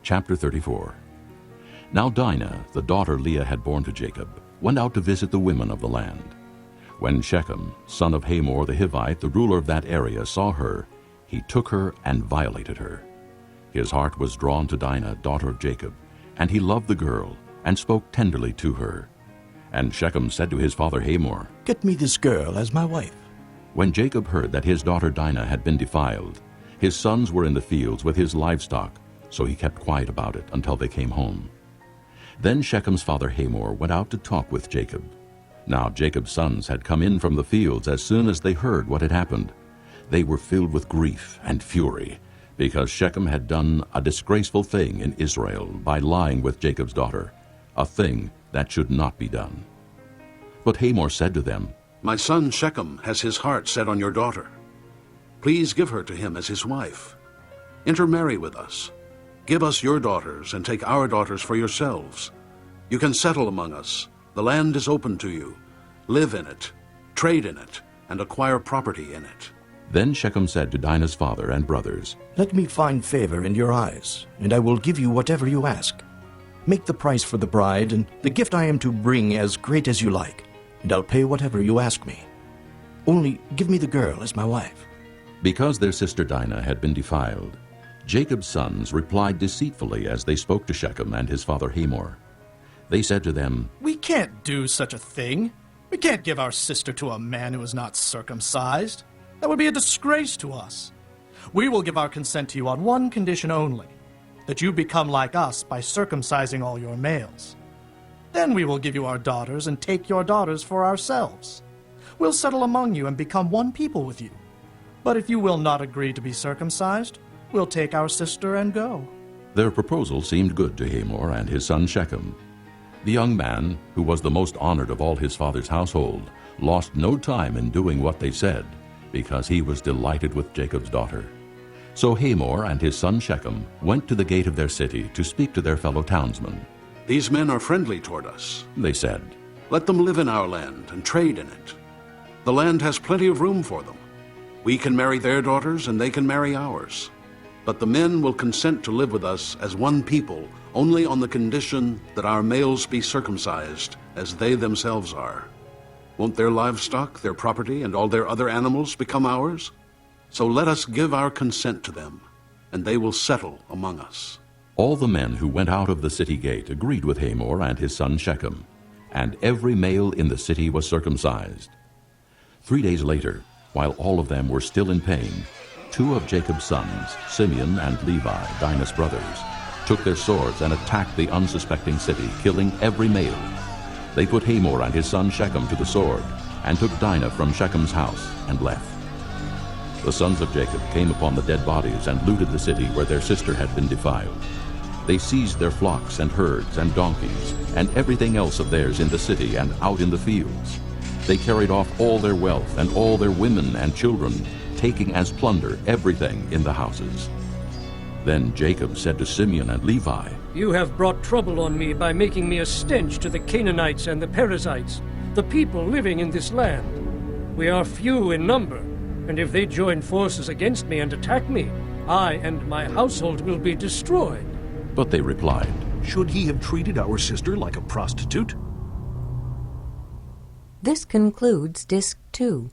Chapter 34. Now Dinah, the daughter Leah had borne to Jacob, went out to visit the women of the land. When Shechem, son of Hamor the Hivite, the ruler of that area, saw her, he took her and violated her. His heart was drawn to Dinah, daughter of Jacob, and he loved the girl, and spoke tenderly to her. And Shechem said to his father Hamor, "Get me this girl as my wife." When Jacob heard that his daughter Dinah had been defiled, his sons were in the fields with his livestock, so he kept quiet about it until they came home. Then Shechem's father Hamor went out to talk with Jacob. Now Jacob's sons had come in from the fields as soon as they heard what had happened. They were filled with grief and fury, because Shechem had done a disgraceful thing in Israel by lying with Jacob's daughter, a thing that should not be done. But Hamor said to them, "My son Shechem has his heart set on your daughter. Please give her to him as his wife. Intermarry with us. Give us your daughters and take our daughters for yourselves. You can settle among us. The land is open to you. Live in it, trade in it, and acquire property in it." Then Shechem said to Dinah's father and brothers, "Let me find favor in your eyes, and I will give you whatever you ask. Make the price for the bride and the gift I am to bring as great as you like, and I'll pay whatever you ask me. Only give me the girl as my wife." Because their sister Dinah had been defiled, Jacob's sons replied deceitfully as they spoke to Shechem and his father Hamor. They said to them, "We can't do such a thing. We can't give our sister to a man who is not circumcised. That would be a disgrace to us. We will give our consent to you on one condition only, that you become like us by circumcising all your males. Then we will give you our daughters and take your daughters for ourselves. We'll settle among you and become one people with you. But if you will not agree to be circumcised, we'll take our sister and go." Their proposal seemed good to Hamor and his son Shechem. The young man, who was the most honored of all his father's household, lost no time in doing what they said, because he was delighted with Jacob's daughter. So Hamor and his son Shechem went to the gate of their city to speak to their fellow townsmen. "These men are friendly toward us," They said, "Let them live in our land and trade in it. The land has plenty of room for them. We can marry their daughters and they can marry ours. But the men will consent to live with us as one people only on the condition that our males be circumcised as they themselves are. Won't their livestock, their property, and all their other animals become ours? So let us give our consent to them, and they will settle among us." All the men who went out of the city gate agreed with Hamor and his son Shechem, and every male in the city was circumcised. 3 days later, while all of them were still in pain, 2 of Jacob's sons, Simeon and Levi, Dinah's brothers, took their swords and attacked the unsuspecting city, killing every male. They put Hamor and his son Shechem to the sword, and took Dinah from Shechem's house and left. The sons of Jacob came upon the dead bodies and looted the city where their sister had been defiled. They seized their flocks and herds and donkeys and everything else of theirs in the city and out in the fields. They carried off all their wealth and all their women and children, taking as plunder everything in the houses. Then Jacob said to Simeon and Levi, "You have brought trouble on me by making me a stench to the Canaanites and the Perizzites, the people living in this land. We are few in number, and if they join forces against me and attack me, I and my household will be destroyed." But they replied, "Should he have treated our sister like a prostitute?" This concludes Disc 2.